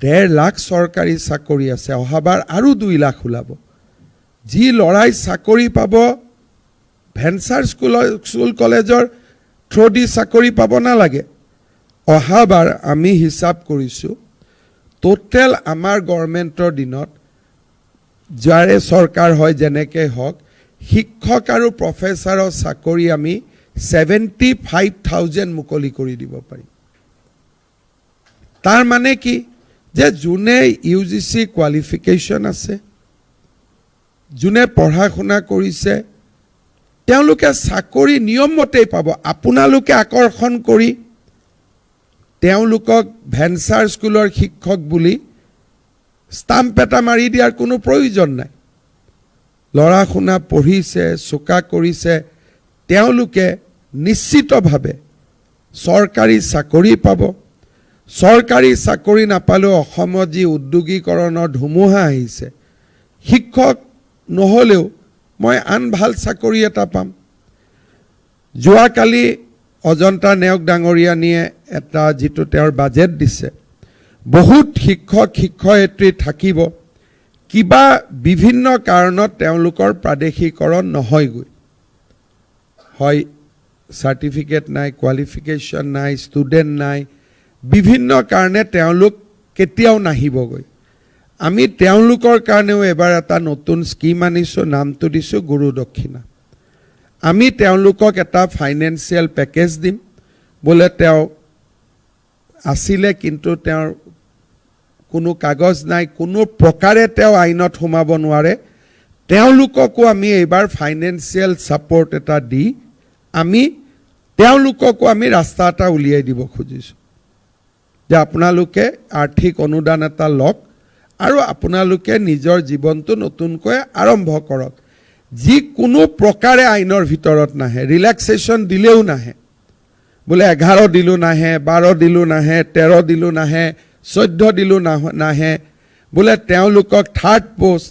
1.5 লাখ চৰকাৰী চাকৰি আছে, অহাবাৰ আৰু 2 লাখ ওলাব। যি লৰাই চাকৰি পাব ভেঞ্চাৰ স্কুল কলেজৰ থ্ৰুদি চাকৰি পাব নালাগে। অহাবাৰ আমি হিচাপ কৰিছোঁ টোটেল আমাৰ গভৰ্ণমেণ্টৰ দিনত যাৰে চৰকাৰ হয় যেনেকৈ হওক শিক্ষক আৰু প্ৰফেচাৰৰ চাকৰি আমি 75,000 মুকলি কৰি দিব পাৰিম। তাৰ মানে কি যে যোনে UGC কোৱালিফিকেশ্যন আছে, যোনে পঢ়া শুনা কৰিছে, তেওঁলোকে চাকৰি নিয়মমতেই পাব। আপোনালোকে আকৰ্ষণ কৰি তেওঁলোকক ভেঞ্চাৰ স্কুলৰ শিক্ষক বুলি ষ্টাম্প এটা মাৰি দিয়াৰ কোনো প্ৰয়োজন নাই। ল'ৰা শুনা পঢ়িছে, চোকা কৰিছে, তেওঁলোকে নিশ্চিতভাৱে চৰকাৰী চাকৰি পাব। চৰকাৰী চাকৰি নাপালেও অসমত যি উদ্যোগীকৰণৰ ধুমুহা আহিছে, শিক্ষক নহ'লেও মই আন ভাল চাকৰি এটা পাম। যোৱাকালি অজন্তা নেওগ ডাঙৰীয়ানীয়ে এটা যিটো তেওঁৰ বাজেট দিছে, বহুত শিক্ষক শিক্ষয়িত্ৰী থাকিব, কিবা বিভিন্ন কাৰণত তেওঁলোকৰ প্ৰাদেশিকৰণ নহয়গৈ, হয় চাৰ্টিফিকেট নাই, কোৱালিফিকেশ্যন নাই, ষ্টুডেণ্ট নাই, বিভিন্ন কাৰণে তেওঁলোক কেতিয়াও নাহিবগৈ। আমি তেওঁলোকৰ কাৰণেও এবাৰ এটা নতুন স্কিম আনিছোঁ, নামটো দিছোঁ গুৰু দক্ষিণা। আমি তেওঁলোকক এটা ফাইনেন্সিয়েল পেকেজ দিম। বোলে তেওঁ আছিলে কিন্তু তেওঁৰ কোনো কাগজ নাই, কোনো প্ৰকাৰে তেওঁ আইনত সোমাব নোৱাৰে, তেওঁলোককো আমি এইবাৰ ফাইনেন্সিয়েল ছাপৰ্ট এটা দি তেওঁলোককো আমি ৰাস্তা এটা উলিয়াই দিব খুজিছোঁ যে আপোনালোকে আৰ্থিক অনুদান এটা লওক আৰু আপোনালোকে নিজৰ জীৱনটো নতুনকৈ আৰম্ভ কৰক। যিকোনো প্ৰকাৰে আইনৰ ভিতৰত নাহে, ৰিলেক্সেশ্যন দিলেও নাহে। বোলে 11 দিলোঁ নাহে, 12 দিলোঁ নাহে, 13 দিলোঁ নাহে, 14 দিলোঁ নাহে। বোলে তেওঁলোকক থাৰ্ড পোষ্ট,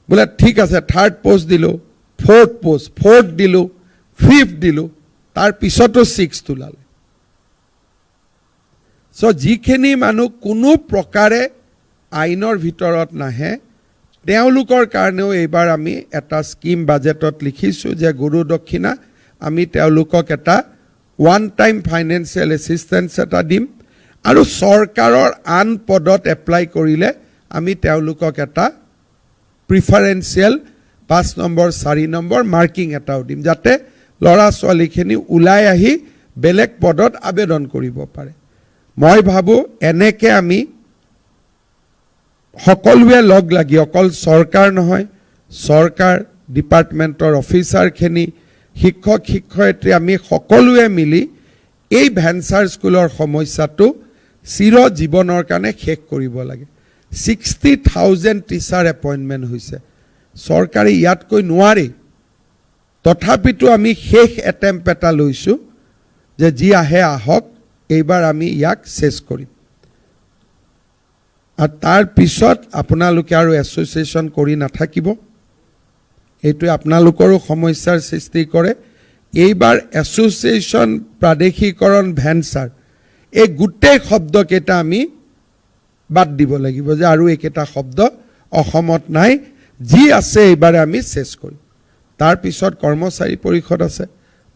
বোলে ঠিক আছে থাৰ্ড পোষ্ট দিলোঁ, ফ'ৰ্থ পোষ্ট, ফ'ৰ্থ দিলোঁ, ফিফ্থ দিলোঁ, তাৰ পিছতো 6th ওলালে। চ' যিখিনি মানুহ কোনো প্ৰকাৰে আইনৰ ভিতৰত নাহে, তেওঁলোকৰ কাৰণেও এইবাৰ আমি এটা স্কিম বাজেটত লিখিছোঁ যে গুৰু দক্ষিণা আমি তেওঁলোকক এটা ওৱান টাইম ফাইনেন্সিয়েল এছিষ্টেঞ্চ এটা দিম আৰু চৰকাৰৰ আন পদত এপ্লাই কৰিলে আমি তেওঁলোকক এটা প্ৰিফাৰেঞ্চিয়েল 5 নম্বৰ 4 নম্বৰ মাৰ্কিং এটাও দিম, যাতে ল'ৰা ছোৱালীখিনি ওলাই আহি বেলেগ পদত আবেদন কৰিব পাৰে। মই ভাবোঁ এনেকৈ আমি সকলোৱে লগ লাগি, অকল চৰকাৰ নহয়, চৰকাৰ ডিপাৰ্টমেণ্টৰ অফিচাৰখিনি, শিক্ষক শিক্ষয়িত্ৰী, আমি সকলোৱে মিলি এই ভেঞ্চাৰ স্কুলৰ সমস্যাটো চিৰ জীৱনৰ কাৰণে শেষ কৰিব লাগে। 60,000 টিচাৰ এপইণ্টমেণ্ট হৈছে, চৰকাৰে ইয়াতকৈ নোৱাৰে। তথাপিতো আমি শেষ এটেম্প এটা লৈছোঁ যে যি আহে আহক, এইবাৰ আমি ইয়াক চেছ কৰিম। আৰু তাৰ পিছত আপোনালোকে আৰু এছ'চিয়েশ্যন কৰি নাথাকিব, এইটোৱে আপোনালোকৰো সমস্যাৰ সৃষ্টি কৰে। এইবাৰ এছ'চিয়েশ্যন, প্ৰাদেশিকৰণ, ভেঞ্চাৰ, এই গোটেই শব্দকেইটা আমি বাদ দিব লাগিব যে আৰু এইকেইটা শব্দ অসমত নাই, যি আছে এইবাৰে আমি চেছ কৰিম। তাৰপিছত কৰ্মচাৰী পৰিষদ আছে,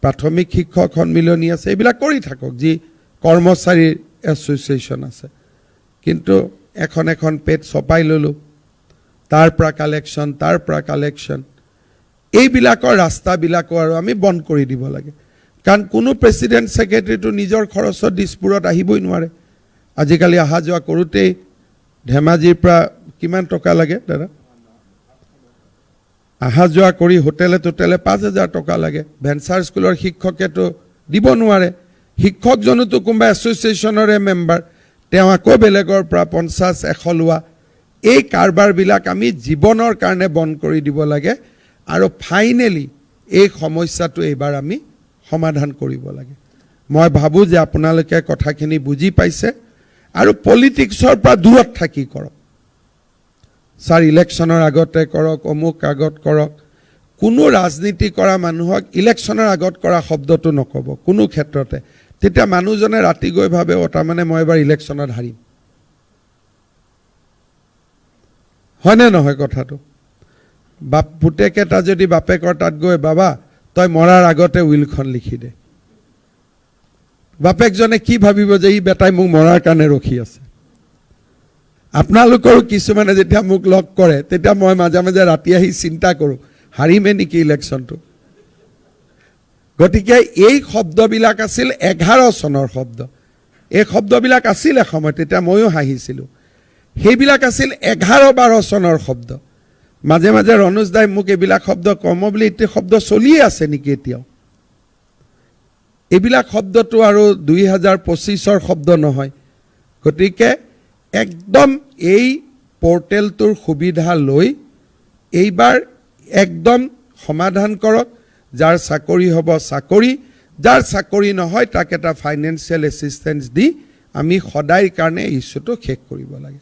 প্ৰাথমিক শিক্ষক সন্মিলনী আছে, এইবিলাক কৰি থাকক, যি কৰ্মচাৰীৰ এছ'চিয়েশ্যন আছে। কিন্তু এখন এখন পেজ ছপাই ল'লোঁ, তাৰ পৰা কালেকশ্যন, তাৰ পৰা কালেকশ্যন, এইবিলাকৰ ৰাস্তাবিলাকো আৰু আমি বন্ধ কৰি দিব লাগে। কাৰণ কোনো প্ৰেচিডেণ্ট ছেক্ৰেটাৰীটো নিজৰ খৰচত দিছপুৰত আহিবই নোৱাৰে। আজিকালি অহা যোৱা কৰোঁতেই ধেমাজিৰ পৰা কিমান টকা লাগে দাদা? অহা যোৱা কৰি হোটেলে টোটেলে 5,000 টকা লাগে। ভেঞ্চাৰ স্কুলৰ শিক্ষকেতো দিব নোৱাৰে, শিক্ষকজনোতো কোনোবা এছ'চিয়েশ্যনৰে মেম্বাৰ, তেওঁ আকৌ বেলেগৰ পৰা 50-100 লোৱা। এই কাৰবাৰবিলাক আমি জীৱনৰ কাৰণে বন্ধ কৰি দিব লাগে আৰু ফাইনেলি এই সমস্যাটো এইবাৰ আমি সমাধান কৰিব লাগে। মই ভাবোঁ যে আপোনালোকে কথাখিনি বুজি পাইছে আৰু পলিটিক্সৰ পৰা দূৰত থাকি কৰক। ছাৰ ইলেকশ্যনৰ আগতে কৰক, অমুক আগত কৰক। কোনো ৰাজনীতি কৰা মানুহক ইলেকশ্যনৰ আগত কৰা শব্দটো নক'ব কোনো ক্ষেত্ৰতে, তেতিয়া মানুহজনে ৰাতি গৈ ভাবে তাৰমানে মই এবাৰ ইলেকশ্যনত হাৰিম। হয়নে নহয় কথাটো? পুতেক এটা যদি বাপেকৰ তাত গৈ বাবা তই মৰাৰ আগতে উইলখন লিখি দে, বাপেকজনে কি ভাবিব যে ই বেটাই মোক মৰাৰ কাৰণে ৰখি আছে। আপোনালোকৰো কিছুমানে যেতিয়া মোক লগ কৰে তেতিয়া মই মাজে মাজে ৰাতি আহি চিন্তা কৰোঁ হাৰিমে নেকি ইলেকশ্যনটো। গতিকে এই শব্দবিলাক আছিল 11 চনৰ শব্দ। এই শব্দবিলাক আছিল এসময়, তেতিয়া ময়ো হাঁহিছিলোঁ। সেইবিলাক আছিল 11-12 চনৰ শব্দ। মাজে মাজে ৰণোজ দাই মোক এইবিলাক শব্দ কম বুলি এতিয়া শব্দ চলিয়ে আছে নেকি এতিয়াও? এইবিলাক শব্দটো আৰু 2025ৰ শব্দ নহয়। গতিকে একদম এই পৰ্টেলটোৰ সুবিধা লৈ এইবাৰ একদম সমাধান কৰক। যাৰ চাকৰি হ'ব চাকৰি, যাৰ চাকৰি নহয় তাক এটা ফাইনেন্সিয়েল এছিষ্টেঞ্চ দি আমি সদায়ৰ কাৰণে ইছ্যুটো শেষ কৰিব লাগে।